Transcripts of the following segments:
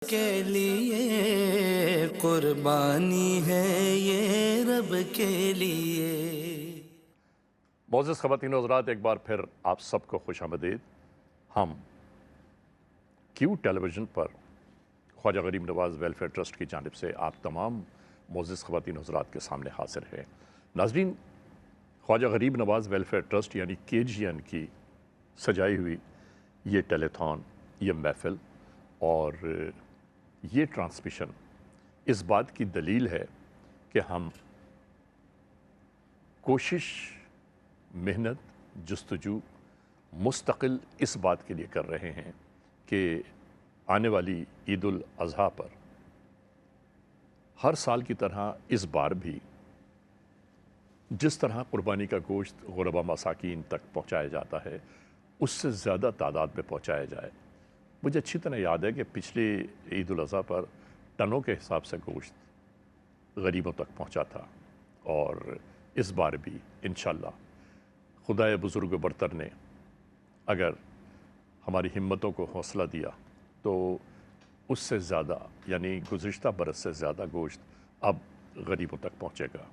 کے لیے قربانی ہے یہ رب کے لیے۔ معزز خواتین و حضرات، ایک بار پھر آپ سب کو خوش آمدید۔ ہم کیو ٹیلی ویژن پر خواجہ غریب نواز ویلفیئر ٹرسٹ کی جانب سے آپ تمام معزز خواتین و حضرات کے سامنے حاضر ہیں۔ ناظرین، خواجہ غریب نواز ویلفیئر ٹرسٹ یعنی KGN کی سجائی ہوئی یہ ٹیلی تھون، یہ محفل اور یہ ٹرانسمیشن اس بات کی دلیل ہے کہ ہم کوشش، محنت، جستجو مستقل اس بات کے لیے کر رہے ہیں کہ آنے والی عید الاضحیٰ پر ہر سال کی طرح اس بار بھی جس طرح قربانی کا گوشت غربا مساکین تک پہنچایا جاتا ہے اس سے زیادہ تعداد میں پہنچایا جائے۔ مجھے اچھی طرح یاد ہے کہ پچھلی عید الاضحیٰ پر ٹنوں کے حساب سے گوشت غریبوں تک پہنچا تھا، اور اس بار بھی انشاءاللہ خدائے بزرگ و برتر نے اگر ہماری ہمتوں کو حوصلہ دیا تو اس سے زیادہ، یعنی گزشتہ برس سے زیادہ گوشت اب غریبوں تک پہنچے گا۔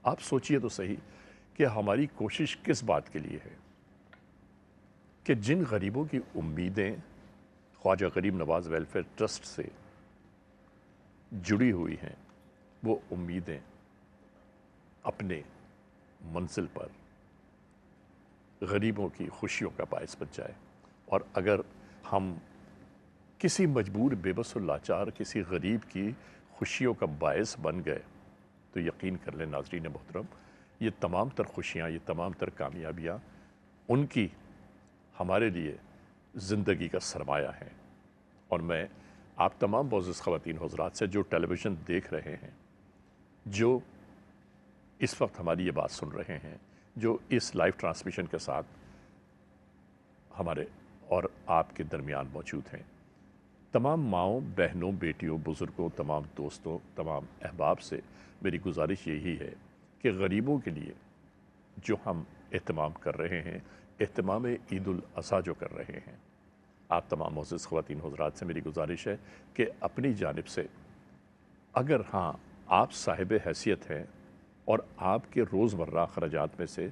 آپ سوچئے تو صحیح کہ ہماری کوشش کس بات کے لیے ہے کہ جن غریبوں کی امیدیں خواجہ غریب نواز ویلفیئر ٹرسٹ سے جڑی ہوئی ہیں، وہ امیدیں اپنے منزل پر غریبوں کی خوشیوں کا باعث بن جائے۔ اور اگر ہم کسی مجبور، بے بس و لاچار کسی غریب کی خوشیوں کا باعث بن گئے تو یقین کر لیں ناظرین محترم، یہ تمام تر خوشیاں، یہ تمام تر کامیابیاں ان کی ہمارے لیے زندگی کا سرمایہ ہیں۔ اور میں آپ تمام معزز خواتین حضرات سے جو ٹیلی ویژن دیکھ رہے ہیں، جو اس وقت ہماری یہ بات سن رہے ہیں، جو اس لائیو ٹرانسمیشن کے ساتھ ہمارے اور آپ کے درمیان موجود ہیں، تمام ماؤں، بہنوں، بیٹیوں، بزرگوں، تمام دوستوں، تمام احباب سے میری گزارش یہی ہے کہ غریبوں کے لیے جو ہم اہتمام کر رہے ہیں، اہتمام عید الاضحیٰ جو کر رہے ہیں، آپ تمام معزز خواتین حضرات سے میری گزارش ہے کہ اپنی جانب سے اگر ہاں آپ صاحب حیثیت ہیں اور آپ کے روزمرہ اخراجات میں سے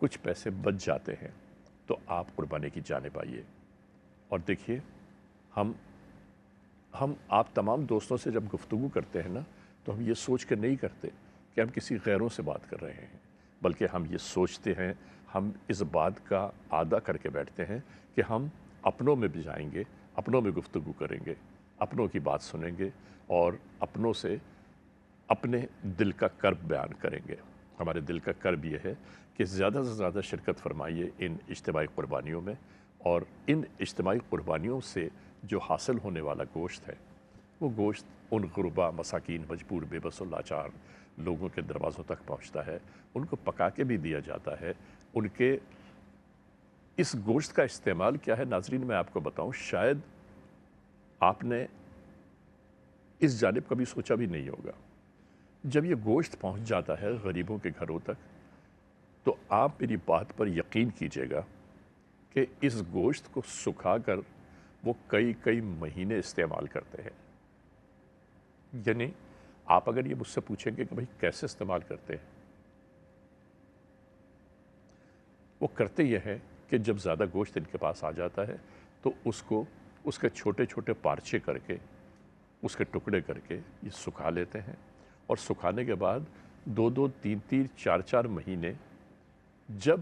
کچھ پیسے بچ جاتے ہیں تو آپ قربانی کی جانب آئیے۔ اور دیکھیے، ہم آپ تمام دوستوں سے جب گفتگو کرتے ہیں نا تو ہم یہ سوچ کر نہیں کرتے کہ ہم کسی غیروں سے بات کر رہے ہیں، بلکہ ہم یہ سوچتے ہیں، ہم اس بات کا عادہ کر کے بیٹھتے ہیں کہ ہم اپنوں میں بھی جائیں گے، اپنوں میں گفتگو کریں گے، اپنوں کی بات سنیں گے اور اپنوں سے اپنے دل کا کرب بیان کریں گے۔ ہمارے دل کا کرب یہ ہے کہ زیادہ سے زیادہ شرکت فرمائیے ان اجتماعی قربانیوں میں، اور ان اجتماعی قربانیوں سے جو حاصل ہونے والا گوشت ہے وہ گوشت ان غربا مساکین، مجبور، بے بس و لاچار لوگوں کے دروازوں تک پہنچتا ہے، ان کو پکا کے بھی دیا جاتا ہے۔ ان کے اس گوشت کا استعمال کیا ہے ناظرین، میں آپ کو بتاؤں، شاید آپ نے اس جانب کبھی سوچا بھی نہیں ہوگا۔ جب یہ گوشت پہنچ جاتا ہے غریبوں کے گھروں تک تو آپ میری بات پر یقین کیجئے گا کہ اس گوشت کو سکھا کر وہ کئی مہینے استعمال کرتے ہیں۔ یعنی آپ اگر یہ مجھ سے پوچھیں گے کہ بھئی کیسے استعمال کرتے ہیں، وہ کرتے یہ ہے کہ جب زیادہ گوشت ان کے پاس آ جاتا ہے تو اس کے چھوٹے چھوٹے پارچے کر کے، اس کے ٹکڑے کر کے یہ سکھا لیتے ہیں، اور سکھانے کے بعد 2 3 4 مہینے جب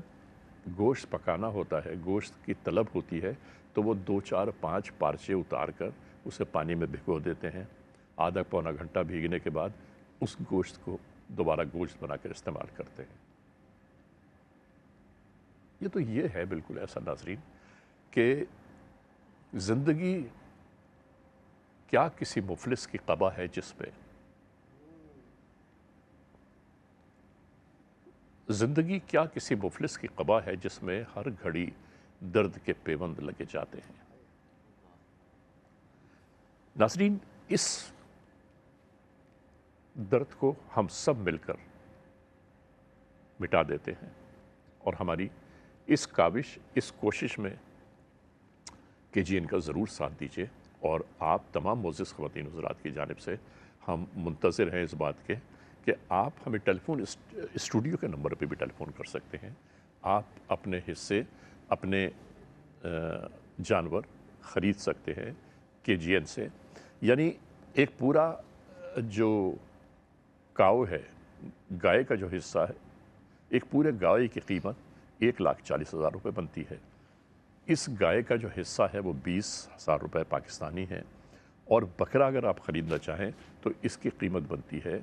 گوشت پکانا ہوتا ہے، گوشت کی طلب ہوتی ہے تو وہ 2 4 5 پارچے اتار کر اسے پانی میں بھگو دیتے ہیں۔ آدھا پونا گھنٹہ بھیگنے کے بعد اس گوشت کو دوبارہ گوشت بنا کر استعمال کرتے ہیں۔ یہ ہے بالکل ایسا ناظرین کہ زندگی کیا کسی مفلس کی قبا ہے جس پہ زندگی کیا کسی مفلس کی قبا ہے جس میں ہر گھڑی درد کے پیوند لگے جاتے ہیں۔ ناظرین، اس درد کو ہم سب مل کر مٹا دیتے ہیں، اور ہماری اس کوشش میں KGN کا ضرور ساتھ دیجیے۔ اور آپ تمام معزز خواتین حضرات کی جانب سے ہم منتظر ہیں اس بات کے کہ آپ ہمیں ٹیلی فون اسٹوڈیو کے نمبر پہ بھی ٹیلی فون کر سکتے ہیں. آپ اپنے حصے اپنے جانور خرید سکتے ہیں KGN سے. یعنی ایک پورا جو کاؤ ہے، گائے کا جو حصہ ہے، ایک پورے گائے کی قیمت 1,40,000 روپے بنتی ہے. اس گائے کا جو حصہ ہے وہ 20,000 روپے پاکستانی ہے، اور بکرا اگر آپ خریدنا چاہیں تو اس کی قیمت بنتی ہے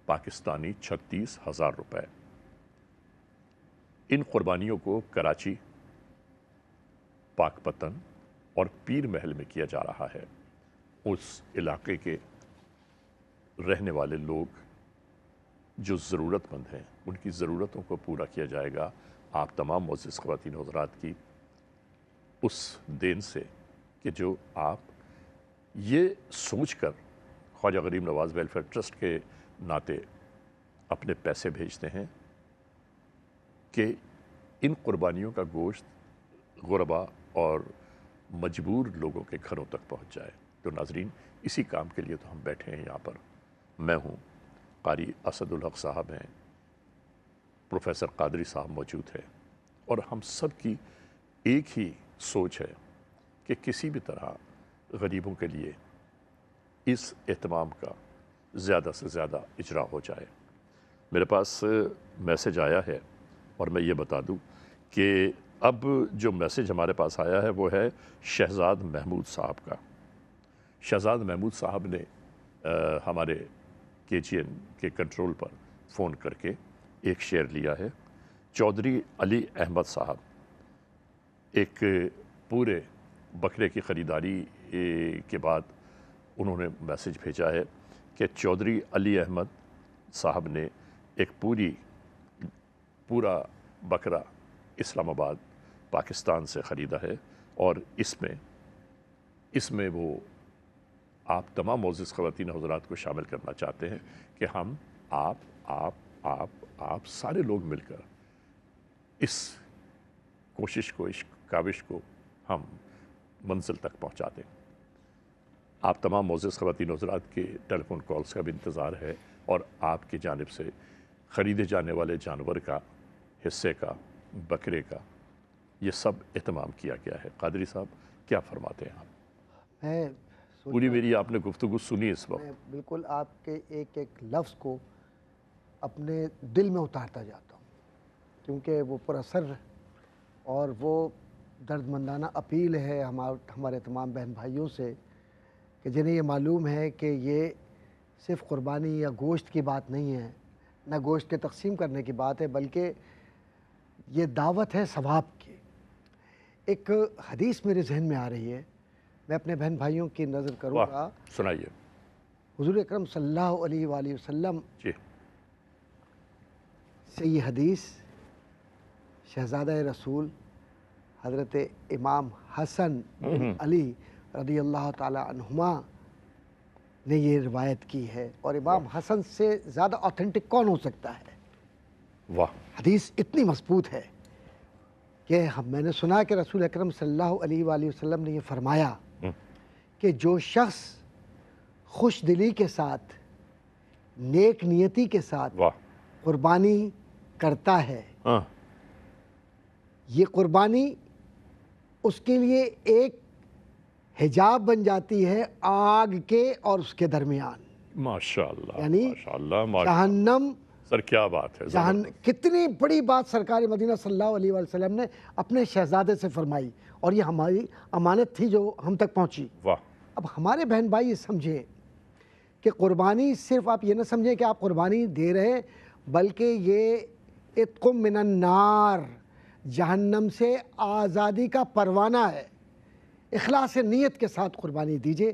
پاکستانی 36,000 روپے. ان قربانیوں کو کراچی، پاک پتن اور پیر محل میں کیا جا رہا ہے. اس علاقے کے رہنے والے لوگ جو ضرورت مند ہیں ان کی ضرورتوں کو پورا کیا جائے گا. آپ تمام معزز خواتین حضرات کی اس دین سے کہ جو آپ یہ سوچ کر خواجہ غریب نواز ویلفیئر ٹرسٹ کے ناطے اپنے پیسے بھیجتے ہیں کہ ان قربانیوں کا گوشت غربا اور مجبور لوگوں کے گھروں تک پہنچ جائے. تو ناظرین، اسی کام کے لیے تو ہم بیٹھے ہیں یہاں پر. میں ہوں، قاری اسد الحق صاحب ہیں، پروفیسر قادری صاحب موجود ہے، اور ہم سب کی ایک ہی سوچ ہے کہ کسی بھی طرح غریبوں کے لیے اس اہتمام کا زیادہ سے زیادہ اجرا ہو جائے. میرے پاس میسج آیا ہے اور میں یہ بتا دوں کہ اب جو میسج ہمارے پاس آیا ہے وہ ہے شہزاد محمود صاحب کا. شہزاد محمود صاحب نے ہمارے KGN کے کنٹرول پر فون کر کے ایک شیئر لیا ہے. چودھری علی احمد صاحب ایک پورے بکرے کی خریداری کے بعد انہوں نے میسج بھیجا ہے کہ چودھری علی احمد صاحب نے ایک پورا بکرا اسلام آباد پاکستان سے خریدا ہے، اور اس میں وہ آپ تمام معزز خواتین حضرات کو شامل کرنا چاہتے ہیں کہ ہم آپ سارے لوگ مل کر اس کوشش کو، اس کاوش کو ہم منزل تک پہنچا دیں. آپ تمام معزز خواتین حضرات کے ٹیلی فون کالز کا بھی انتظار ہے، اور آپ کی جانب سے خریدے جانے والے جانور کا، حصے کا، بکرے کا، یہ سب اہتمام کیا گیا ہے. قادری صاحب کیا فرماتے ہیں آپ؟ میں پوری میری آپ نے گفتگو سنی اس وقت. میں بالکل آپ کے ایک ایک لفظ کو اپنے دل میں اتارتا جاتا ہوں، کیونکہ وہ پر اثر اور وہ درد مندانہ اپیل ہے ہمارے تمام بہن بھائیوں سے کہ جنہیں یہ معلوم ہے کہ یہ صرف قربانی یا گوشت کی بات نہیں ہے، نہ گوشت کے تقسیم کرنے کی بات ہے، بلکہ یہ دعوت ہے ثواب کی. ایک حدیث میرے ذہن میں آ رہی ہے، میں اپنے بہن بھائیوں کی نظر کروں گا. سنائیے. حضور اکرم صلی اللہ علیہ وآلہ وسلم جی سے یہ حدیث شہزادہ رسول حضرت امام حسن بن علی رضی اللہ تعالی عنہما نے یہ روایت کی ہے، اور امام حسن سے زیادہ آتھینٹک کون ہو سکتا ہے؟ واہ. حدیث اتنی مضبوط ہے کہ میں نے سنا کہ رسول اکرم صلی اللہ علیہ وآلہ وسلم نے یہ فرمایا کہ جو شخص خوش دلی کے ساتھ، نیک نیتی کے ساتھ قربانی کرتا ہے، یہ قربانی اس کے لیے ایک حجاب بن جاتی ہے آگ کے اور اس کے درمیان. ماشاءاللہ، یعنی ماشاءاللہ، جہنم. سر کیا بات ہے. کتنی بڑی بات سرکار مدینہ صلی اللہ علیہ وآلہ وسلم نے اپنے شہزادے سے فرمائی، اور یہ ہماری امانت تھی جو ہم تک پہنچی. واہ. اب ہمارے بہن بھائی یہ سمجھیں کہ قربانی صرف آپ یہ نہ سمجھیں کہ آپ قربانی دے رہے ہیں، بلکہ یہ عتق من النار، جہنم سے آزادی کا پروانہ ہے. اخلاص نیت کے ساتھ قربانی دیجئے.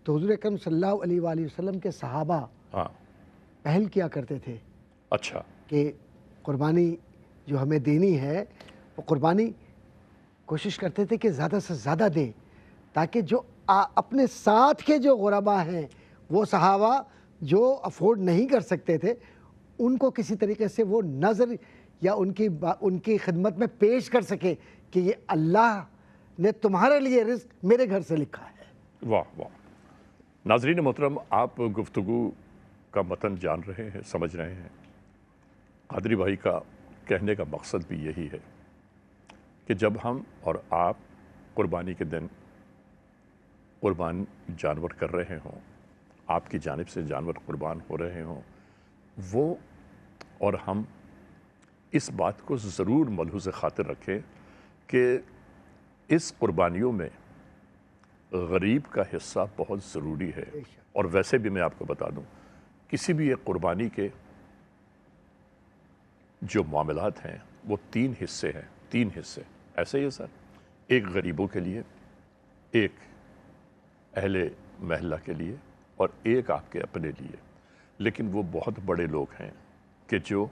تو حضور اکرم صلی اللہ علیہ وآلہ وسلم کے صحابہ پہل کیا کرتے تھے. اچھا. کہ قربانی جو ہمیں دینی ہے وہ قربانی کوشش کرتے تھے کہ زیادہ سے زیادہ دیں، تاکہ جو اپنے ساتھ کے جو غربا ہیں، وہ صحابہ جو افورڈ نہیں کر سکتے تھے، ان کو کسی طریقے سے وہ نظر یا ان کی خدمت میں پیش کر سکے کہ یہ اللہ نے تمہارے لیے رزق میرے گھر سے لکھا ہے. واہ واہ. ناظرین محترم، آپ گفتگو کا متن جان رہے ہیں، سمجھ رہے ہیں. قادری بھائی کا کہنے کا مقصد بھی یہی ہے کہ جب ہم اور آپ قربانی کے دن قربان جانور کر رہے ہوں، آپ کی جانب سے جانور قربان ہو رہے ہوں، وہ اور ہم اس بات کو ضرور ملحوظ خاطر رکھیں کہ اس قربانیوں میں غریب کا حصہ بہت ضروری ہے. بے شک. اور ویسے بھی میں آپ کو بتا دوں، کسی بھی ایک قربانی کے جو معاملات ہیں وہ 3 حصے ہیں. 3 حصے ایسے ہی ہے سر. ایک غریبوں کے لیے، ایک اہل محلہ کے لیے، اور ایک آپ کے اپنے لیے. لیکن وہ بہت بڑے لوگ ہیں کہ جو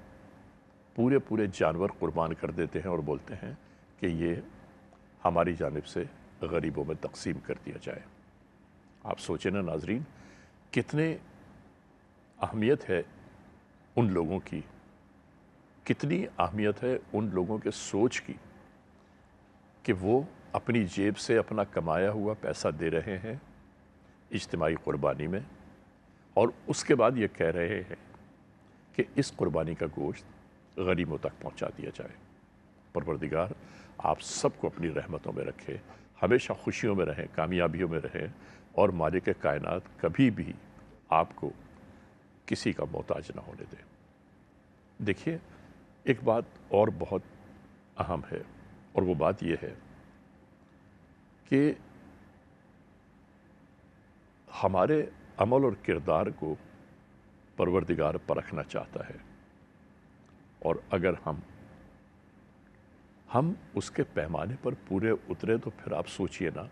پورے جانور قربان کر دیتے ہیں اور بولتے ہیں کہ یہ ہماری جانب سے غریبوں میں تقسیم کر دیا جائے. آپ سوچیں نا ناظرین، کتنے اہمیت ہے ان لوگوں کی، کتنی اہمیت ہے ان لوگوں کے سوچ کی کہ وہ اپنی جیب سے اپنا کمایا ہوا پیسہ دے رہے ہیں اجتماعی قربانی میں، اور اس کے بعد یہ کہہ رہے ہیں کہ اس قربانی کا گوشت غریبوں تک پہنچا دیا جائے. پروردگار آپ سب کو اپنی رحمتوں میں رکھے، ہمیشہ خوشیوں میں رہیں، کامیابیوں میں رہیں، اور مالک کائنات کبھی بھی آپ کو کسی کا محتاج نہ ہونے دے. دیکھیے، ایک بات اور بہت اہم ہے، اور وہ بات یہ ہے کہ ہمارے عمل اور کردار کو پروردگار پرکھنا چاہتا ہے، اور اگر ہم اس کے پیمانے پر پورے اترے تو پھر آپ سوچئے نا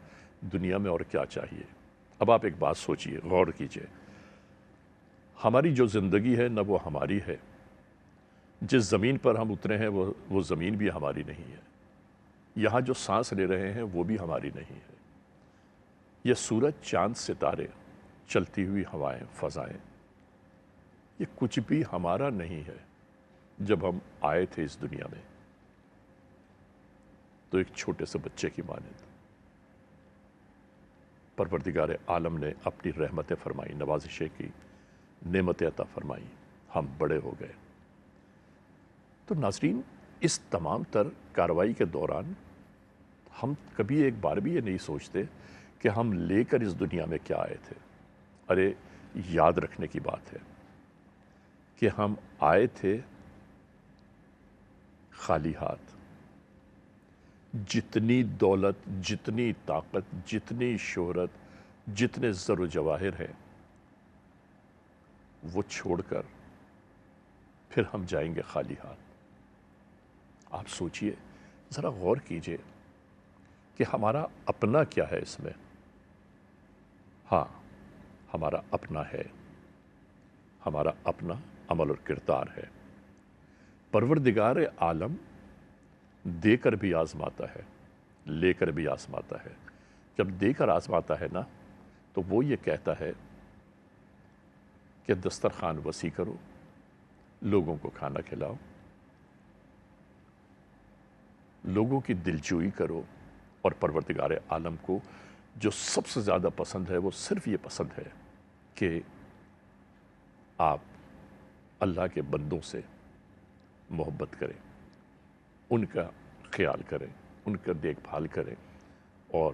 دنیا میں اور کیا چاہیے. اب آپ ایک بات سوچئے، غور کیجئے. ہماری جو زندگی ہے نہ وہ ہماری ہے، جس زمین پر ہم اترے ہیں وہ زمین بھی ہماری نہیں ہے، یہاں جو سانس لے رہے ہیں وہ بھی ہماری نہیں ہے. یہ سورج، چاند، ستارے، چلتی ہوئی ہوائیں، فضائیں، یہ کچھ بھی ہمارا نہیں ہے. جب ہم آئے تھے اس دنیا میں تو ایک چھوٹے سے بچے کی مانند پروردگار عالم نے اپنی رحمتیں فرمائی، نوازشیں کی، نعمتیں عطا فرمائی، ہم بڑے ہو گئے. تو ناظرین، اس تمام تر کارروائی کے دوران ہم کبھی ایک بار بھی یہ نہیں سوچتے کہ ہم لے کر اس دنیا میں کیا آئے تھے. ارے یاد رکھنے کی بات ہے کہ ہم آئے تھے خالی ہاتھ. جتنی دولت، جتنی طاقت، جتنی شہرت، جتنے زر و جواہر ہیں وہ چھوڑ کر پھر ہم جائیں گے خالی ہاتھ. آپ سوچئے، ذرا غور کیجئے کہ ہمارا اپنا کیا ہے اس میں. ہاں، ہمارا اپنا ہے، ہمارا اپنا عمل اور کردار ہے. پروردگار عالم دے کر بھی آزماتا ہے، لے کر بھی آزماتا ہے. جب دے کر آزماتا ہے نا تو وہ یہ کہتا ہے کہ دسترخوان وسیع کرو، لوگوں کو کھانا کھلاؤ، لوگوں کی دلجوئی کرو. اور پروردگار عالم کو جو سب سے زیادہ پسند ہے وہ صرف یہ پسند ہے کہ آپ اللہ کے بندوں سے محبت کریں، ان کا خیال کریں، ان کا دیکھ بھال کریں. اور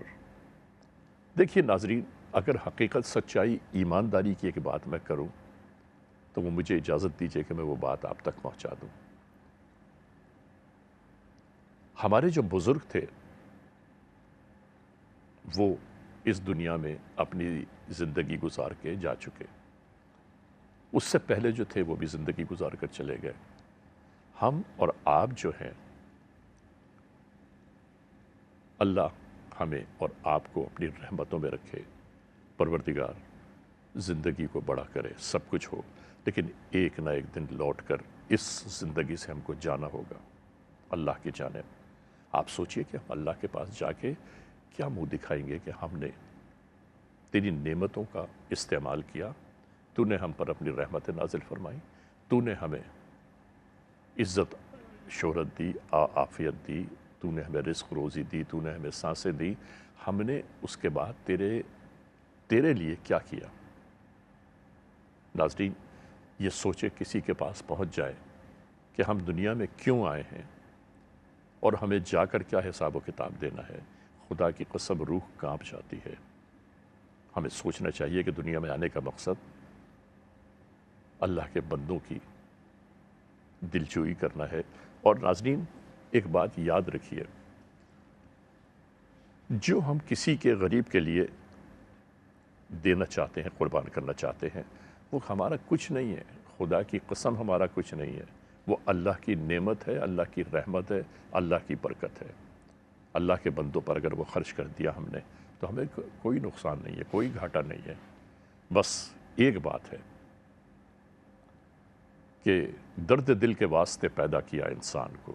دیکھیے ناظرین، اگر حقیقت، سچائی، ایمانداری کی ایک بات میں کروں تو وہ مجھے اجازت دیجیے کہ میں وہ بات آپ تک پہنچا دوں. ہمارے جو بزرگ تھے وہ اس دنیا میں اپنی زندگی گزار کے جا چکے. اس سے پہلے جو تھے وہ بھی زندگی گزار کر چلے گئے. ہم اور آپ جو ہیں، اللہ ہمیں اور آپ کو اپنی رحمتوں میں رکھے. پروردگار زندگی کو بڑا کرے، سب کچھ ہو، لیکن ایک نہ ایک دن لوٹ کر اس زندگی سے ہم کو جانا ہوگا اللہ کی جانب. آپ سوچئے کہ ہم اللہ کے پاس جا کے کیا منہ دکھائیں گے کہ ہم نے تیری نعمتوں کا استعمال کیا، تو نے ہم پر اپنی رحمت نازل فرمائی، تو نے ہمیں عزت شہرت دی، عافیت دی، تو نے ہمیں رزق روزی دی، تو نے ہمیں سانسیں دی. ہم نے اس کے بعد تیرے تیرے لیے کیا کیا؟ ناظرین، یہ سوچے کسی کے پاس پہنچ جائے کہ ہم دنیا میں کیوں آئے ہیں اور ہمیں جا کر کیا حساب و کتاب دینا ہے، خدا کی قسم روح کانپ جاتی ہے۔ ہمیں سوچنا چاہیے کہ دنیا میں آنے کا مقصد اللہ کے بندوں کی دلجوئی کرنا ہے۔ اور ناظرین، ایک بات یاد رکھیے، جو ہم کسی کے غریب کے لیے دینا چاہتے ہیں، قربان کرنا چاہتے ہیں، وہ ہمارا کچھ نہیں ہے، خدا کی قسم ہمارا کچھ نہیں ہے، وہ اللہ کی نعمت ہے، اللہ کی رحمت ہے، اللہ کی برکت ہے۔ اللہ کے بندوں پر اگر وہ خرچ کر دیا ہم نے تو ہمیں کوئی نقصان نہیں ہے، کوئی گھاٹا نہیں ہے۔ بس ایک بات ہے کہ درد دل کے واسطے پیدا کیا انسان کو،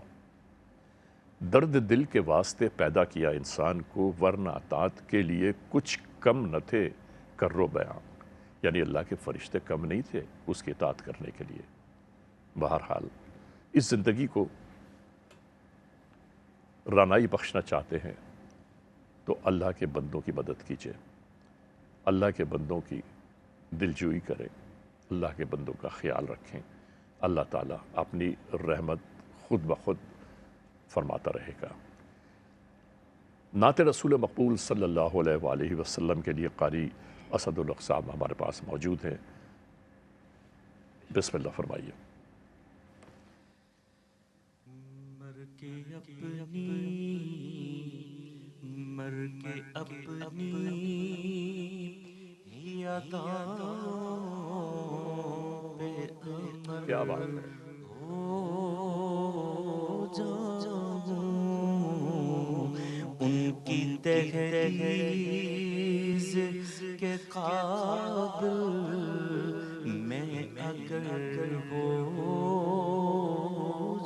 درد دل کے واسطے پیدا کیا انسان کو، ورنہ اطاعت کے لیے کچھ کم نہ تھے کرو بیان، یعنی اللہ کے فرشتے کم نہیں تھے اس کی اطاعت کرنے کے لیے۔ بہرحال اس زندگی کو رانائی بخشنا چاہتے ہیں تو اللہ کے بندوں کی مدد کیجیے، اللہ کے بندوں کی دلجوئی کریں، اللہ کے بندوں کا خیال رکھیں۔ اللہ تعالیٰ اپنی رحمت خود بخود فرماتا رہے گا۔ نعت رسول مقبول صلی اللہ علیہ وآلہ وسلم کے لیے قاری اسد الحق صاحب ہمارے پاس موجود ہیں، بسم اللہ فرمائیے۔ مر کے اپنی یادوں پہ امر کیا بات ہے، ہو جاؤں، ان کی دہلیز کے قابل میں اگر ہو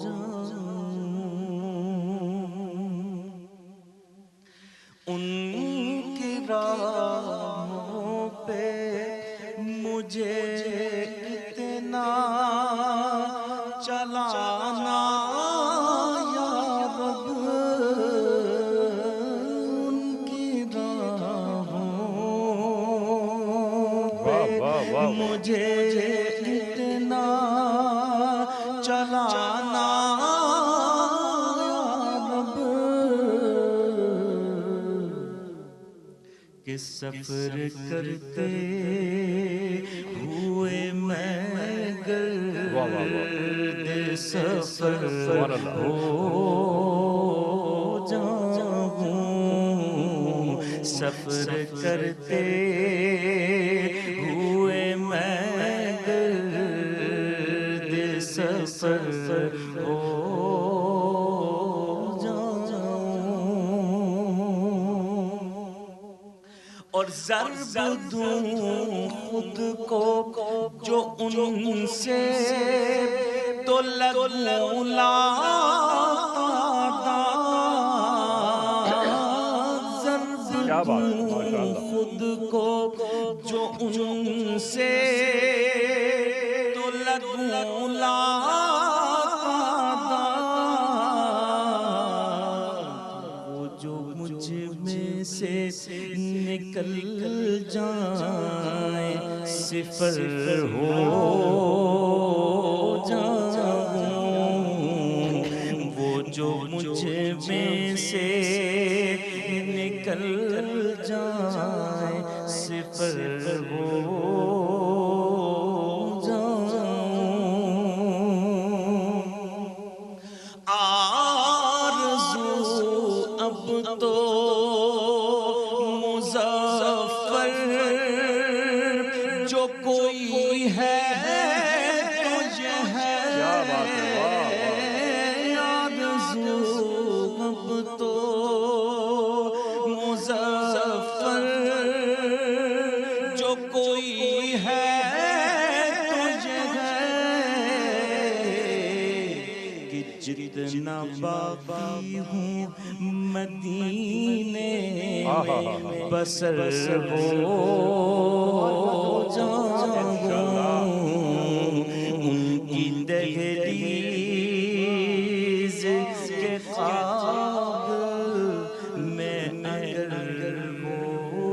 جاؤں، ان کی راہوں پہ مجھے اتنا چلانا یا رب، ان کی راہوں پہ مجھے اتنا چلانا کہ سفر کرتے ہوئے میں گرد سفر ہو جاؤں، سفر کرتے ہوئے میں گرد سفر ہو اور ضرب دوں خود کو جو ان سے تو لگوں کیا بات ہے، ضرب ماشاء دوں اللہ۔ خود کو جو ان سے تو لگوں وہ جو مجھ میں سے نکل جائیں صفر ہو جاؤں، وہ جو مجھ میں سے نکل جائیں صفر ہو جتنا باقی ہوں مدینے میں بسر ہو جاؤں، ان کی دہلیز کے قابل میں اگر ہو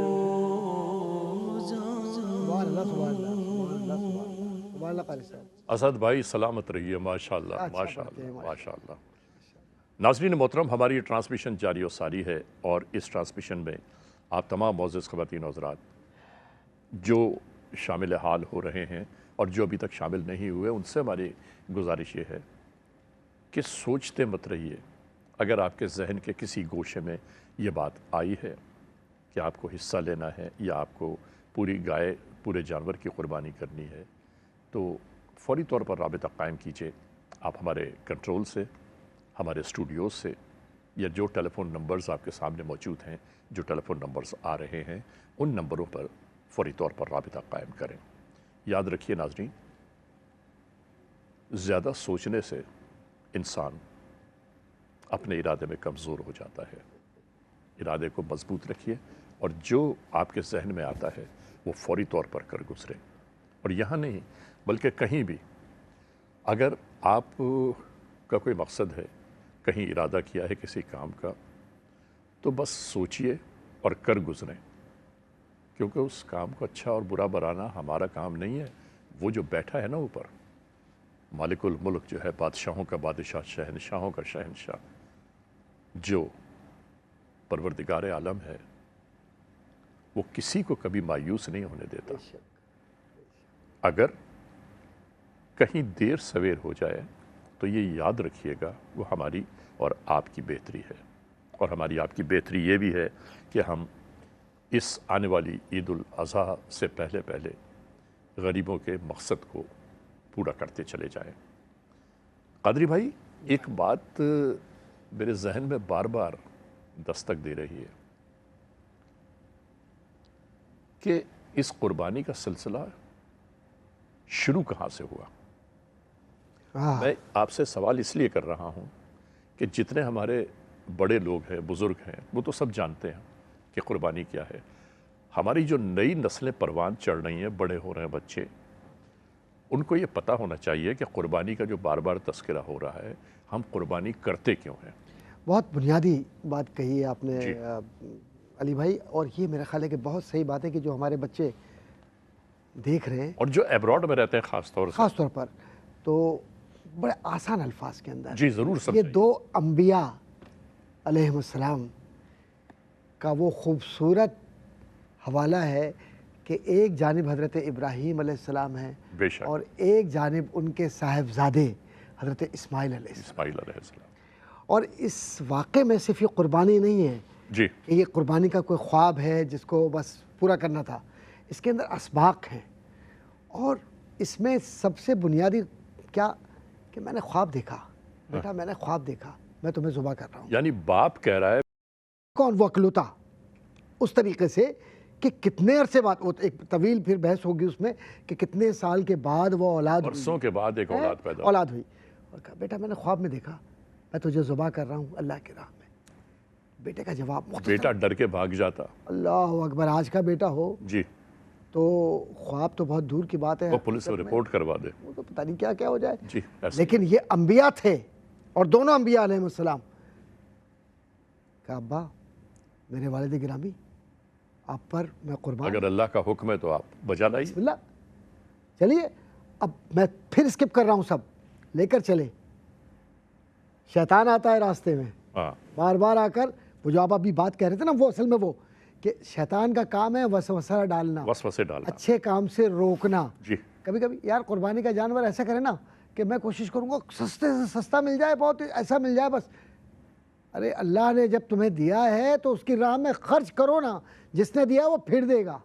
سبحان اللہ قاری صاحب. اسد بھائی سلامت رہیے. ماشاءاللہ اچھا ماشاءاللہ بات ہے، ماشاءاللہ. ناظرین محترم، ہماری یہ ٹرانسمیشن جاری و ساری ہے، اور اس ٹرانسمیشن میں آپ تمام معزز خواتین و حضرات جو شامل حال ہو رہے ہیں اور جو ابھی تک شامل نہیں ہوئے، ان سے ہماری گزارش یہ ہے کہ سوچتے مت رہیے. اگر آپ کے ذہن کے کسی گوشے میں یہ بات آئی ہے کہ آپ کو حصہ لینا ہے یا آپ کو پوری گائے پورے جانور کی قربانی کرنی ہے، تو فوری طور پر رابطہ قائم کیجئے. آپ ہمارے کنٹرول سے، ہمارے اسٹوڈیوز سے، یا جو ٹیلی فون نمبرز آپ کے سامنے موجود ہیں، جو ٹیلی فون نمبرز آ رہے ہیں، ان نمبروں پر فوری طور پر رابطہ قائم کریں. یاد رکھیے ناظرین، زیادہ سوچنے سے انسان اپنے ارادے میں کمزور ہو جاتا ہے. ارادے کو مضبوط رکھیے، اور جو آپ کے ذہن میں آتا ہے وہ فوری طور پر کر گزرے. اور یہاں نہیں بلکہ کہیں بھی اگر آپ کا کوئی مقصد ہے، کہیں ارادہ کیا ہے کسی کام کا، تو بس سوچئے اور کر گزریں. کیونکہ اس کام کو اچھا اور برا بنانا ہمارا کام نہیں ہے. وہ جو بیٹھا ہے نا اوپر، مالک الملک جو ہے، بادشاہوں کا بادشاہ، شہنشاہوں کا شہنشاہ، جو پروردگار عالم ہے، وہ کسی کو کبھی مایوس نہیں ہونے دیتا. اگر کہیں دیر سویر ہو جائے تو یہ یاد رکھیے گا وہ ہماری اور آپ کی بہتری ہے. اور ہماری آپ کی بہتری یہ بھی ہے کہ ہم اس آنے والی عید الاضحیٰ سے پہلے پہلے غریبوں کے مقصد کو پورا کرتے چلے جائیں. قادری بھائی، ایک بات میرے ذہن میں بار بار دستک دے رہی ہے کہ اس قربانی کا سلسلہ شروع کہاں سے ہوا. میں آپ سے سوال اس لیے کر رہا ہوں کہ جتنے ہمارے بڑے لوگ ہیں، بزرگ ہیں، وہ تو سب جانتے ہیں کہ قربانی کیا ہے. ہماری جو نئی نسلیں پروان چڑھ رہی ہیں، بڑے ہو رہے ہیں بچے، ان کو یہ پتہ ہونا چاہیے کہ قربانی کا جو بار بار تذکرہ ہو رہا ہے، ہم قربانی کرتے کیوں ہیں. بہت بنیادی بات کہی ہے آپ نے جی. علی بھائی، اور یہ میرا خیال ہے کہ بہت صحیح بات ہے کہ جو ہمارے بچے دیکھ رہے ہیں، اور جو ایبراڈ میں رہتے ہیں خاص طور پر، تو بڑے آسان الفاظ کے اندر جی ضرور یہ سمجھائیے. دو انبیاء علیہ السلام کا وہ خوبصورت حوالہ ہے کہ ایک جانب حضرت ابراہیم علیہ السلام ہیں، بے شک اور ایک جانب ان کے صاحبزادے حضرت اسماعیل علیہ السلام. اسماعیل علیہ السلام. اور اس واقعے میں صرف یہ قربانی نہیں ہے جی کہ یہ قربانی کا کوئی خواب ہے جس کو بس پورا کرنا تھا. اس کے اندر اسباق ہیں، اور اس میں سب سے بنیادی کیا کہ میں نے خواب دیکھا، بیٹا میں نے خواب دیکھا میں تمہیں ذبح کر رہا ہوں. یعنی باپ کہہ رہا ہے کون؟ وہ اکلوتا. اس طریقے سے کہ کتنے عرصے بعد، وہ ایک طویل پھر بحث ہوگی اس میں کہ کتنے سال کے بعد وہ اولاد ہوئی، برسوں کے بعد ایک اولاد پیدا اولاد ہوئی. اور کہا بیٹا میں نے خواب میں دیکھا میں تجھے ذبح کر رہا ہوں اللہ کی راہ میں. بیٹے کا جواب مختصر، بیٹا ڈر کے بھاگ جاتا. اللہ اکبر. آج کا بیٹا ہو جی تو خواب تو بہت دور کی بات ہے، وہ پولیس میں رپورٹ کروا دے. وہ تو پتہ نہیں کیا کیا ہو جائے. جی ایسے لیکن یہ انبیاء تھے، اور دونوں انبیاء علیہ السلام. کہ ابا میرے والد گرامی، آپ پر میں قربان. اگر اللہ کا حکم ہے تو آپ بجا لائیے. بسم اللہ. چلیے اب میں پھر اسکپ کر رہا ہوں، سب لے کر چلے. شیطان آتا ہے راستے میں ہاں بار بار آ کر، وہ جو آپ ابھی بات کہہ رہے تھے نا، وہ اصل میں وہ کہ شیطان کا کام ہے وسوسہ ڈالنا، وسوسے ڈالنا. اچھے کام سے روکنا. جی کبھی کبھی یار قربانی کا جانور ایسا کرے نا کہ میں کوشش کروں گا سستے سے سستا مل جائے، بہت ایسا مل جائے بس. ارے اللہ نے جب تمہیں دیا ہے تو اس کی راہ میں خرچ کرو نا. جس نے دیا وہ پھر دے گا،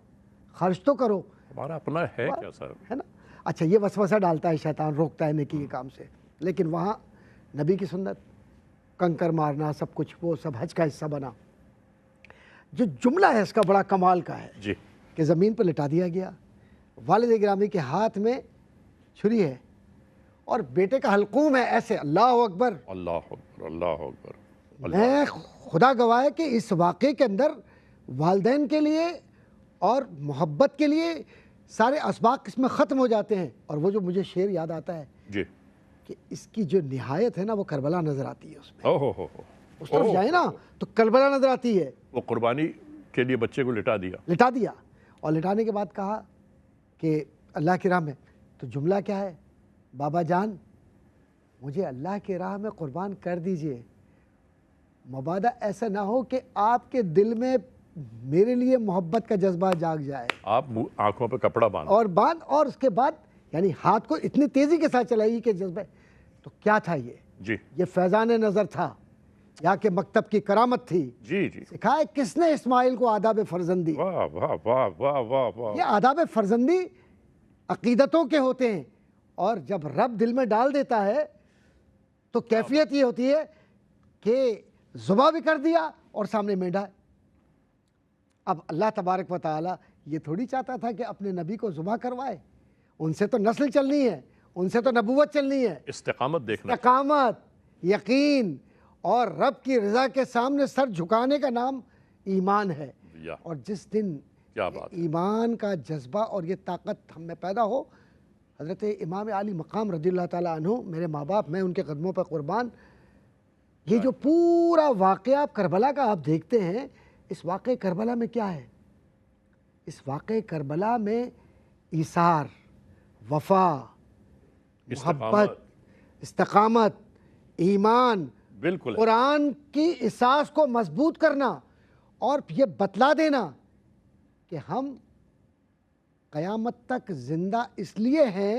خرچ تو کرو، ہمارا اپنا ہے کیا صاحب. ہے نا. اچھا یہ وسوسہ ڈالتا ہے شیطان، روکتا ہے نیکی کے کام سے. لیکن وہاں نبی کی سنت، کنکر مارنا، سب کچھ وہ سب حج کا حصہ بنا. جو جملہ ہے اس کا بڑا کمال کا ہے جی کہ زمین پر لٹا دیا گیا، والد گرامی کے ہاتھ میں چھری ہے اور بیٹے کا حلقوم ہے ایسے. اللہ اکبر. اللہ اکبر اللہ اکبر. میں خدا گواہ ہے کہ اس واقعے کے اندر والدین کے لیے اور محبت کے لیے سارے اسباق اس میں ختم ہو جاتے ہیں. اور وہ جو مجھے شعر یاد آتا ہے جی کہ اس کی جو نہایت ہے نا وہ کربلا نظر آتی ہے. اس میں او ہو اس طرف جائے نا تو کربلا نظر آتی ہے. وہ قربانی کے لیے بچے کو لٹا دیا. لٹا دیا، اور لٹانے کے بعد کہا کہ اللہ کی راہ میں تو جملہ کیا ہے؟ بابا جان مجھے اللہ کی راہ میں قربان کر دیجئے، مبادا ایسا نہ ہو کہ آپ کے دل میں میرے لیے محبت کا جذبہ جاگ جائے۔ آپ آنکھوں پہ کپڑا باندھ، اور اس کے بعد یعنی ہاتھ کو اتنی تیزی کے ساتھ چلائی کہ جذبہ، تو کیا تھا جی یہ فیضان نظر تھا یا کہ مکتب کی کرامت تھی؟ جی جی، سکھائے کس نے اسماعیل کو آداب فرزندی؟ واہ واہ واہ واہ واہ واہ، یہ آداب فرزندی عقیدتوں کے ہوتے ہیں، اور جب رب دل میں ڈال دیتا ہے تو کیفیت یہ ہوتی ہے کہ ذبح بھی کر دیا اور سامنے مینڈا ہے۔ اب اللہ تبارک و تعالی یہ تھوڑی چاہتا تھا کہ اپنے نبی کو ذبح کروائے، ان سے تو نسل چلنی ہے، ان سے تو نبوت چلنی ہے، استقامت دیکھنا، استقامت، یقین اور رب کی رضا کے سامنے سر جھکانے کا نام ایمان ہے۔ یا اور جس دن کیا بات ہے، ایمان کا جذبہ اور یہ طاقت ہم میں پیدا ہو، حضرت امام علی مقام رضی اللہ تعالیٰ عنہ، میرے ماں باپ، میں ان کے قدموں پر قربان، یہ جو پورا واقعہ آپ کربلا کا آپ دیکھتے ہیں، اس واقعہ کربلا میں کیا ہے؟ اس واقعہ کربلا میں ایثار، وفا، محبت، استقامت، ایمان، بالکل ہے، قرآن کی اساس کو مضبوط کرنا، اور یہ بتلا دینا کہ ہم قیامت تک زندہ اس لیے ہیں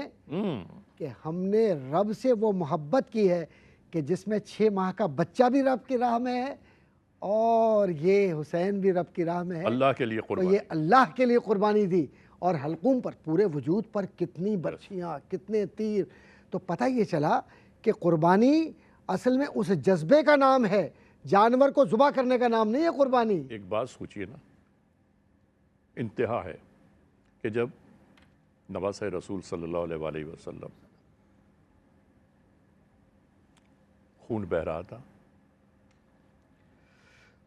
کہ ہم نے رب سے وہ محبت کی ہے کہ جس میں 6 ماہ کا بچہ بھی رب کی راہ میں ہے اور یہ حسین بھی رب کی راہ میں ہے، اللہ کے لیے تو قربان، یہ اللہ کے لیے قربانی دی۔ اور حلقوم پر، پورے وجود پر کتنی برچھیاں، کتنے تیر، تو پتہ یہ چلا کہ قربانی اصل میں اس جذبے کا نام ہے، جانور کو ذبح کرنے کا نام نہیں ہے قربانی۔ ایک بات سوچئے نا، انتہا ہے کہ جب نواسۂ رسول صلی اللہ علیہ وآلہ وسلم خون بہہ رہا تھا،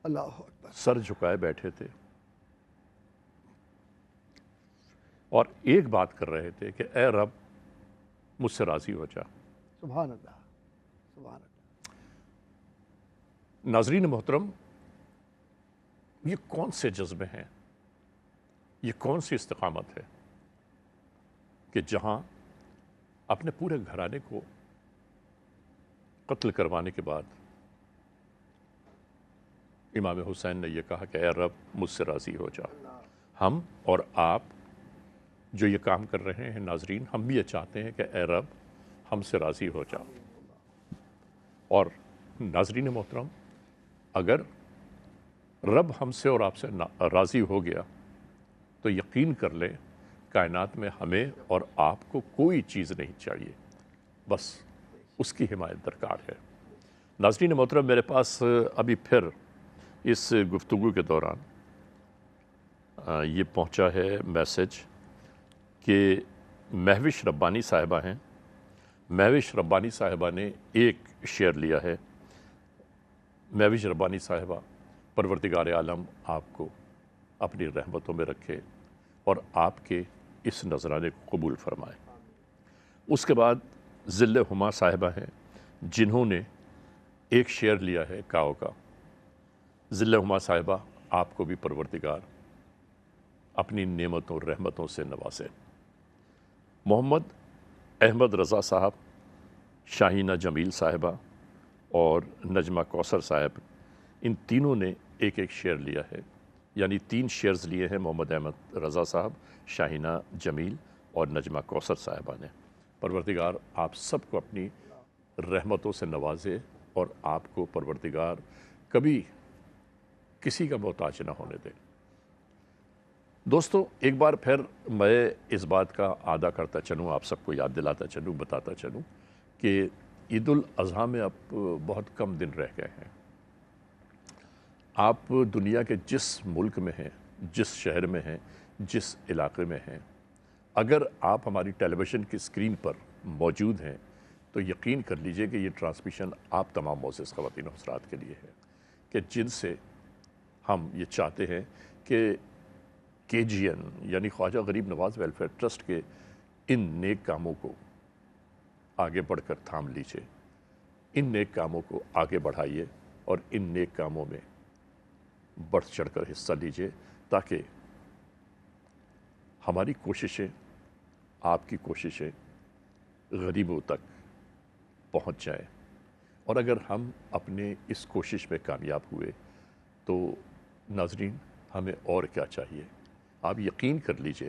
اللہ اکبر، سر جھکائے بیٹھے تھے اور ایک بات کر رہے تھے کہ اے رب مجھ سے راضی ہو جا۔ سبحان اللہ، سبحان اللہ۔ ناظرین محترم، یہ کون سے جذبے ہیں، یہ کون سی استقامت ہے کہ جہاں اپنے پورے گھرانے کو قتل کروانے کے بعد امام حسین نے یہ کہا کہ اے رب مجھ سے راضی ہو جا۔ ہم اور آپ جو یہ کام کر رہے ہیں ناظرین، ہم بھی یہ چاہتے ہیں کہ اے رب ہم سے راضی ہو جا۔ اور ناظرین محترم، اگر رب ہم سے اور آپ سے راضی ہو گیا تو یقین کر لیں کائنات میں ہمیں اور آپ کو کوئی چیز نہیں چاہیے، بس اس کی حمایت درکار ہے۔ ناظرین محترم، میرے پاس ابھی پھر اس گفتگو کے دوران یہ پہنچا ہے میسج کہ مہوش ربانی صاحبہ ہیں، مہوش ربانی صاحبہ نے ایک شعر لیا ہے۔ مہوش ربانی صاحبہ، پروردگار عالم آپ کو اپنی رحمتوں میں رکھے اور آپ کے اس نذرانے کو قبول فرمائے۔ اس کے بعد ذل ہما صاحبہ ہیں جنہوں نے ایک شعر لیا ہے کاؤ کا۔ ذل ہما صاحبہ، آپ کو بھی پروردگار اپنی نعمتوں رحمتوں سے نوازے۔ محمد احمد رضا صاحب، شاہینہ جمیل صاحبہ اور نجمہ کوثر صاحب، ان تینوں نے ایک ایک شعر لیا ہے، یعنی 3 شعرز لیے ہیں محمد احمد رضا صاحب، شاہینہ جمیل اور نجمہ کوثر صاحبہ نے۔ پروردگار آپ سب کو اپنی رحمتوں سے نوازے اور آپ کو پروردگار کبھی کسی کا محتاج نہ ہونے دے۔ دوستو، ایک بار پھر میں اس بات کا اعادہ کرتا چلوں، آپ سب کو یاد دلاتا چلوں، بتاتا چلوں کہ عید الاضحیٰ میں اب بہت کم دن رہ گئے ہیں۔ آپ دنیا کے جس ملک میں ہیں، جس شہر میں ہیں، جس علاقے میں ہیں، اگر آپ ہماری ٹیلی ویژن کی اسکرین پر موجود ہیں تو یقین کر لیجئے کہ یہ ٹرانسمیشن آپ تمام معزز خواتین و حضرات کے لیے ہے کہ جن سے ہم یہ چاہتے ہیں کہ KGN یعنی خواجہ غریب نواز ویلفیئر ٹرسٹ کے ان نیک کاموں کو آگے بڑھ کر تھام لیجئے، ان نیک کاموں کو آگے بڑھائیے اور ان نیک کاموں میں بڑھ چڑھ کر حصہ لیجئے تاکہ ہماری کوششیں، آپ کی کوششیں غریبوں تک پہنچ جائے. اور اگر ہم اپنے اس کوشش میں کامیاب ہوئے تو ناظرین ہمیں اور کیا چاہیے. آپ یقین کر لیجئے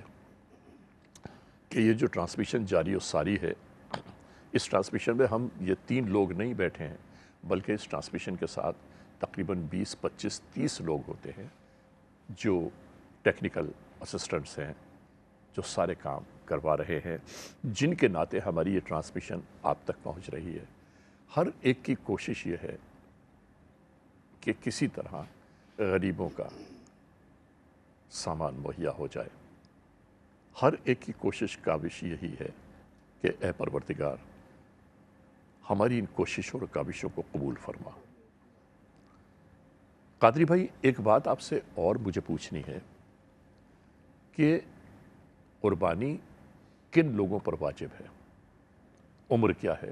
کہ یہ جو ٹرانسمیشن جاری و ساری ہے، اس ٹرانسمیشن میں ہم یہ 3 لوگ نہیں بیٹھے ہیں، بلکہ اس ٹرانسمیشن کے ساتھ تقریباً 20 25 30 لوگ ہوتے ہیں جو ٹیکنیکل اسسٹنٹس ہیں، جو سارے کام کروا رہے ہیں، جن کے ناطے ہماری یہ ٹرانسمیشن آپ تک پہنچ رہی ہے. ہر ایک کی کوشش یہ ہے کہ کسی طرح غریبوں کا سامان مہیا ہو جائے. ہر ایک کی کوشش کاوش یہی ہے کہ اے پروردگار ہماری ان کوششوں اور کاوشوں کو قبول فرما. قادری بھائی، ایک بات آپ سے اور مجھے پوچھنی ہے کہ قربانی کن لوگوں پر واجب ہے؟ عمر کیا ہے؟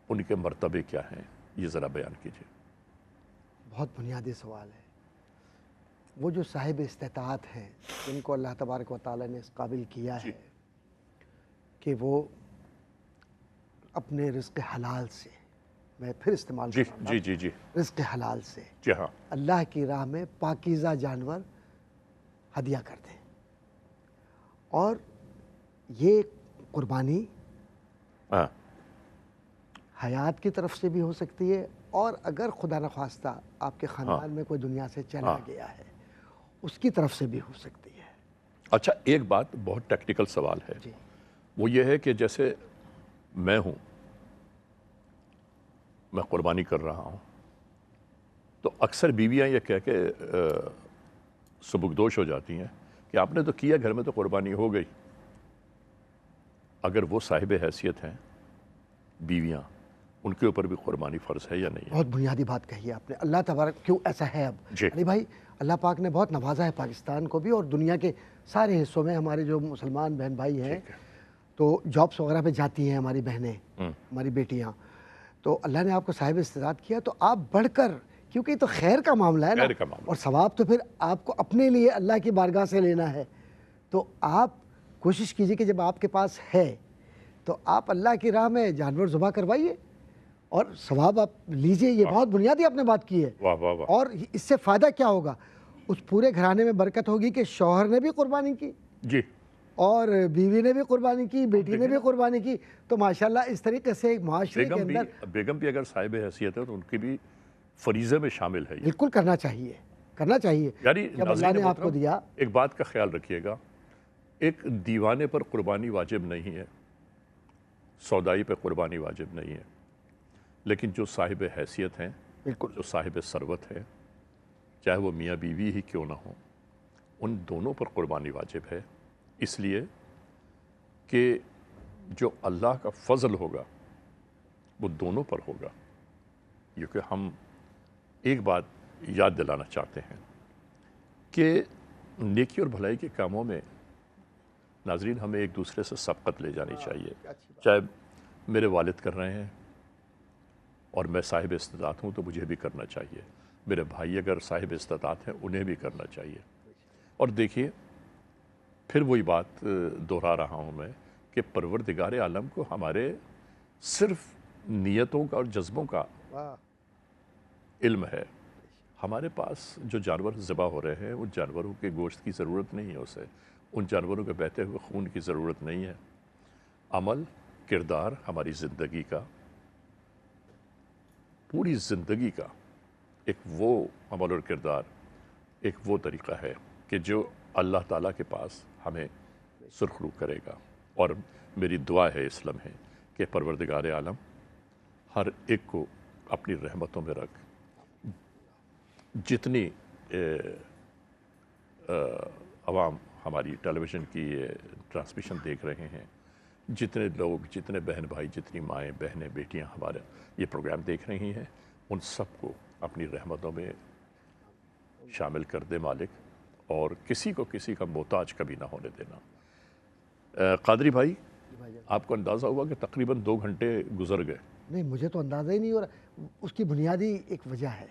ان کے مرتبے کیا ہیں؟ یہ ذرا بیان کیجیے. بہت بنیادی سوال ہے. وہ جو صاحب استطاعت ہیں، جن کو اللہ تبارک و تعالیٰ نے اس قابل کیا ہے کہ وہ اپنے رزق حلال سے، میں پھر استعمال کروں گا، جی رزق حلال سے جی ہاں اللہ کی راہ میں پاکیزہ جانور ہدیہ کر دیں. اور یہ قربانی ہاں حیات کی طرف سے بھی ہو سکتی ہے، اور اگر خدا نخواستہ آپ کے خاندان میں کوئی دنیا سے چلا گیا ہے اس کی طرف سے بھی ہو سکتی ہے. اچھا، ایک بات بہت ٹیکنیکل سوال ہے. جی وہ یہ ہے کہ جیسے میں ہوں، میں قربانی کر رہا ہوں، تو اکثر بیویاں یہ کہہ کے سبکدوش ہو جاتی ہیں کہ آپ نے تو کیا، گھر میں تو قربانی ہو گئی. اگر وہ صاحب حیثیت ہیں بیویاں، ان کے اوپر بھی قربانی فرض ہے یا نہیں ہے؟ بہت بنیادی بات کہی ہے آپ نے. اللہ تبارک کیوں ایسا ہے اب جی. علی بھائی، اللہ پاک نے بہت نوازا ہے پاکستان کو بھی، اور دنیا کے سارے حصوں میں ہمارے جو مسلمان بہن بھائی ہیں تو جابس وغیرہ پہ جاتی ہیں ہماری بہنیں، ہماری بیٹیاں، تو اللہ نے آپ کو صاحب استطاعت کیا تو آپ بڑھ کر، کیونکہ یہ تو خیر کا معاملہ ہے نا، خیر کا معاملہ. اور ثواب تو پھر آپ کو اپنے لیے اللہ کی بارگاہ سے لینا ہے. تو آپ کوشش کیجئے کہ جب آپ کے پاس ہے تو آپ اللہ کی راہ میں جانور ذبح کروائیے اور ثواب آپ لیجئے. یہ بہت بنیادی آپ نے بات کی ہے. واہ واہ واہ. اور اس سے فائدہ کیا ہوگا؟ اس پورے گھرانے میں برکت ہوگی کہ شوہر نے بھی قربانی کی جی. اور بیوی نے بھی قربانی کی، بیٹی نے بھی قربانی کی. تو ماشاءاللہ اس طریقے سے ایک معاشرے کے اندر بیگم بھی اگر صاحب حیثیت ہے تو ان کی بھی فریضے میں شامل ہے. بالکل کرنا چاہیے، کرنا چاہیے. یعنی جب اللہ نے آپ کو دیا، ایک بات کا خیال رکھیے گا، ایک دیوانے پر قربانی واجب نہیں ہے، سودائی پہ قربانی واجب نہیں ہے، لیکن جو صاحب حیثیت ہیں، بالکل جو صاحب ثروت ہے، چاہے وہ میاں بیوی ہی کیوں نہ ہوں، ان دونوں پر قربانی واجب ہے. اس لیے کہ جو اللہ کا فضل ہوگا وہ دونوں پر ہوگا. کیونکہ ہم ایک بات یاد دلانا چاہتے ہیں کہ نیکی اور بھلائی کے کاموں میں ناظرین ہمیں ایک دوسرے سے سبقت لے جانی چاہیے. چاہے میرے والد کر رہے ہیں اور میں صاحب استطاعت ہوں تو مجھے بھی کرنا چاہیے. میرے بھائی اگر صاحب استطاعت ہیں انہیں بھی کرنا چاہیے. اور دیکھیے، پھر وہی بات دہرا رہا ہوں میں کہ پروردگار عالم کو ہمارے صرف نیتوں کا اور جذبوں کا علم ہے. ہمارے پاس جو جانور ذبح ہو رہے ہیں ان جانوروں کے گوشت کی ضرورت نہیں ہے، اسے ان جانوروں کے بہتے ہوئے خون کی ضرورت نہیں ہے. عمل، کردار ہماری زندگی کا، پوری زندگی کا ایک وہ عمل اور کردار، ایک وہ طریقہ ہے کہ جو اللہ تعالیٰ کے پاس ہمیں سرخرو کرے گا. اور میری دعا ہے اس لمحے کہ پروردگار عالم ہر ایک کو اپنی رحمتوں میں رکھ. جتنی عوام ہماری ٹیلی ویژن کی ٹرانسمیشن دیکھ رہے ہیں، جتنے لوگ، جتنے بہن بھائی، جتنی مائیں بہنیں بیٹیاں ہمارے یہ پروگرام دیکھ رہی ہیں، ان سب کو اپنی رحمتوں میں شامل کر دے مالک، اور کسی کو کسی کا محتاج کبھی نہ ہونے دینا. قادری بھائی، آپ کو اندازہ ہوا کہ تقریباً 2 گھنٹے گزر گئے؟ نہیں، مجھے تو اندازہ ہی نہیں ہو رہا. اس کی بنیادی ایک وجہ ہے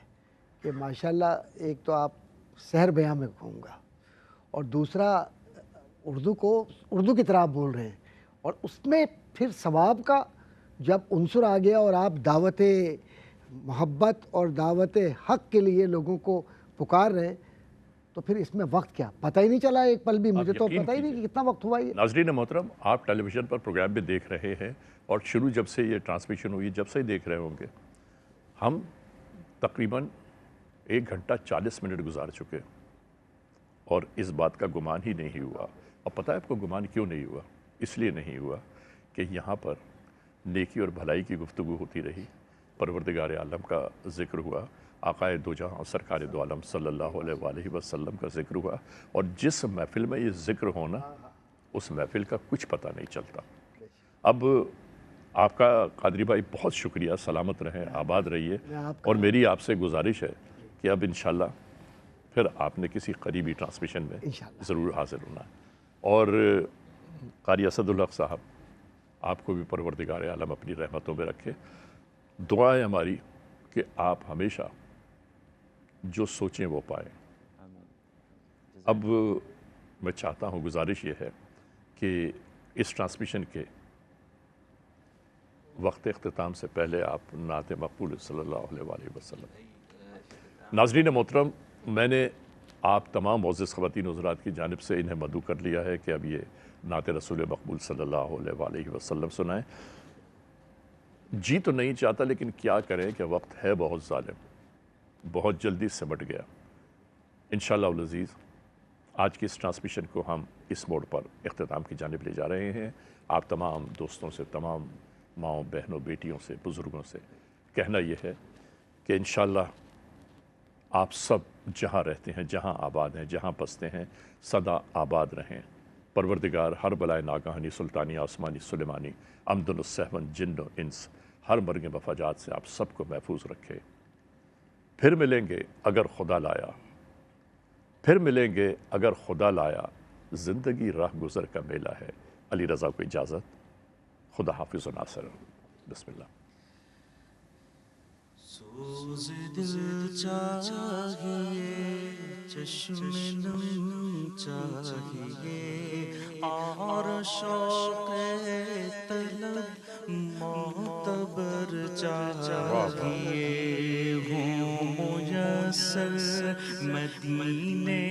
کہ ماشاءاللہ ایک تو آپ سحر بیاں میں کہوں گا، اور دوسرا اردو کی طرح آپ بول رہے ہیں، اور اس میں پھر ثواب کا جب عنصر آ گیا اور آپ دعوت محبت اور دعوت حق کے لیے لوگوں کو پکار رہے ہیں، تو پھر اس میں وقت کیا پتہ ہی نہیں چلا ایک پل بھی، مجھے تو یقین پتہ ہی نہیں کہ کتنا وقت ہوا یہ. ناظرین محترم، آپ ٹیلی ویژن پر پروگرام بھی دیکھ رہے ہیں اور شروع جب سے یہ ٹرانسمیشن ہوئی جب سے دیکھ رہے ہوں گے، ہم تقریباً 1 گھنٹہ 40 منٹ گزار چکے اور اس بات کا گمان ہی نہیں ہوا. اور پتہ ہے آپ کو گمان کیوں نہیں ہوا؟ اس لیے نہیں ہوا کہ یہاں پر نیکی اور بھلائی کی گفتگو ہوتی رہی، پروردگار عالم کا ذکر ہوا، آقائے دو جہاں سرکار دو عالم صلی اللہ علیہ وآلہ وسلم کا ذکر ہوا. اور جس محفل میں یہ ذکر ہونا، اس محفل کا کچھ پتہ نہیں چلتا. اب آپ کا قادری بھائی بہت شکریہ، سلامت رہیں، آباد رہیے. اور میری آپ سے گزارش ہے کہ اب انشاءاللہ پھر آپ نے کسی قریبی ٹرانسمیشن میں ضرور حاضر ہونا ہے. اور قاری اسد الحق صاحب، آپ کو بھی پروردگار عالم اپنی رحمتوں میں رکھے. دعا ہے ہماری کہ آپ ہمیشہ جو سوچیں وہ پائیں. اب میں چاہتا ہوں، گزارش یہ ہے کہ اس ٹرانسمیشن کے وقت اختتام سے پہلے آپ نعت مقبول صلی اللہ علیہ وآلہ وسلم. ناظرین محترم، میں نے آپ تمام معزز خواتین و حضرات کی جانب سے انہیں مدعو کر لیا ہے کہ اب یہ نعت رسول مقبول صلی اللہ علیہ وآلہ وسلم سنائیں. جی تو نہیں چاہتا، لیکن کیا کریں کہ وقت ہے بہت ظالم، بہت جلدی سمٹ گیا. انشاءاللہ العزیز آج کی اس ٹرانسمیشن کو ہم اس موڑ پر اختتام کی جانب لے جا رہے ہیں. آپ تمام دوستوں سے، تمام ماؤں بہنوں بیٹیوں سے، بزرگوں سے کہنا یہ ہے کہ انشاءاللہ آپ سب جہاں رہتے ہیں، جہاں آباد ہیں، جہاں بستے ہیں، سدا آباد رہیں. پروردگار ہر بلائے ناگہانی، سلطانی، آسمانی، سلیمانی، امدن السہون، جن و انس، ہر مرگ مفاجات سے آپ سب کو محفوظ رکھے. پھر ملیں گے اگر خدا لایا، پھر ملیں گے اگر خدا لایا. زندگی راہ گزر کا میلہ ہے. علی رضا کو اجازت. خدا حافظ و ناصر. بسم اللہ. سوز دل چاہیے، چشم نم چاہیے، اور شوق طلب معتبر چاہیے. ہوں میسر مدینے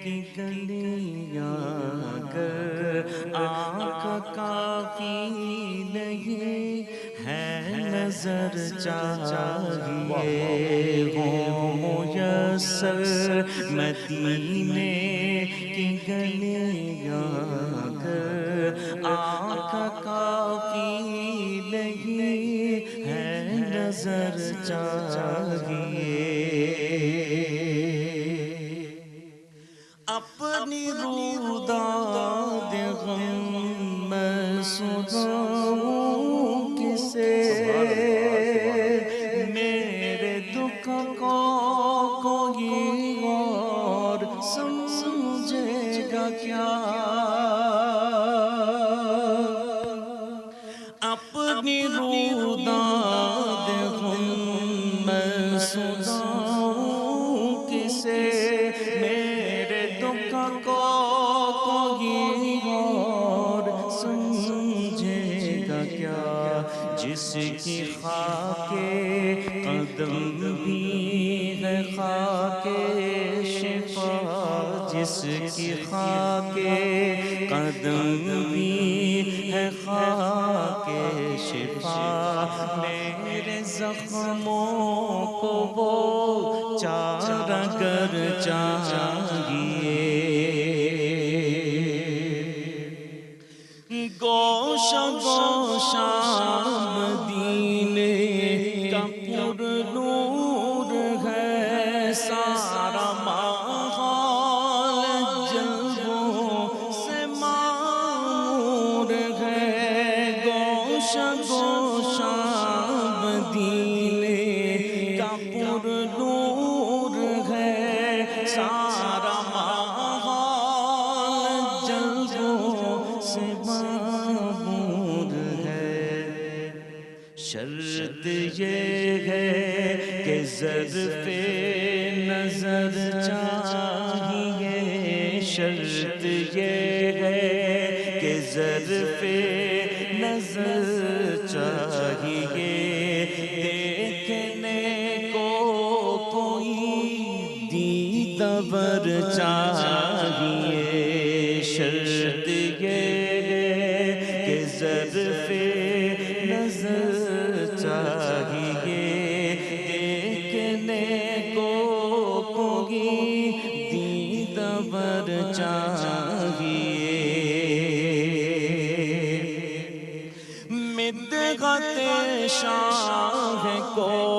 کی گلیاں، گر آنکھ کافی نہیں ہے نظر چاہیے. ہوں میسر مدینے کی گلیاں، گر آنکھ کافی نہیں ہے نظر چاہیے. اپنی روداد غم میں سناؤں کسے، میرے دکھ کو کوئی اور سمجھے گا کیا. اپنی روداد غم میں سناؤں کسے، میرے دکھ کو کوئی اور سمجھے گا کیا. جس کی خاک قدم بھی ہے خاک شفا، جس کی خاک قدم بھی ہے خاک شفا، میرے زخموں کو وہ چارہ گر چاہیے. گوشہ گوشہ مدینے کا پر نور ہے، سارا ماحول جلووں سے معمور ہے. گوشہ گوشہ مدینے کا پر نور ہے، سارا ماحول جلووں سے معمور ہے. شرط یہ ہے کہ ظرف نظر چاہیے، شرط یہ ہے کہ ظرف ظرف نظر چاہیے، دیکھنے کو کوئی دیدور چاہیے، شرط یہ ہے کہ ظرف نظر چاہیے، دیکھنے کو کوئی دیدور چاہیے، مدحت شاہ کو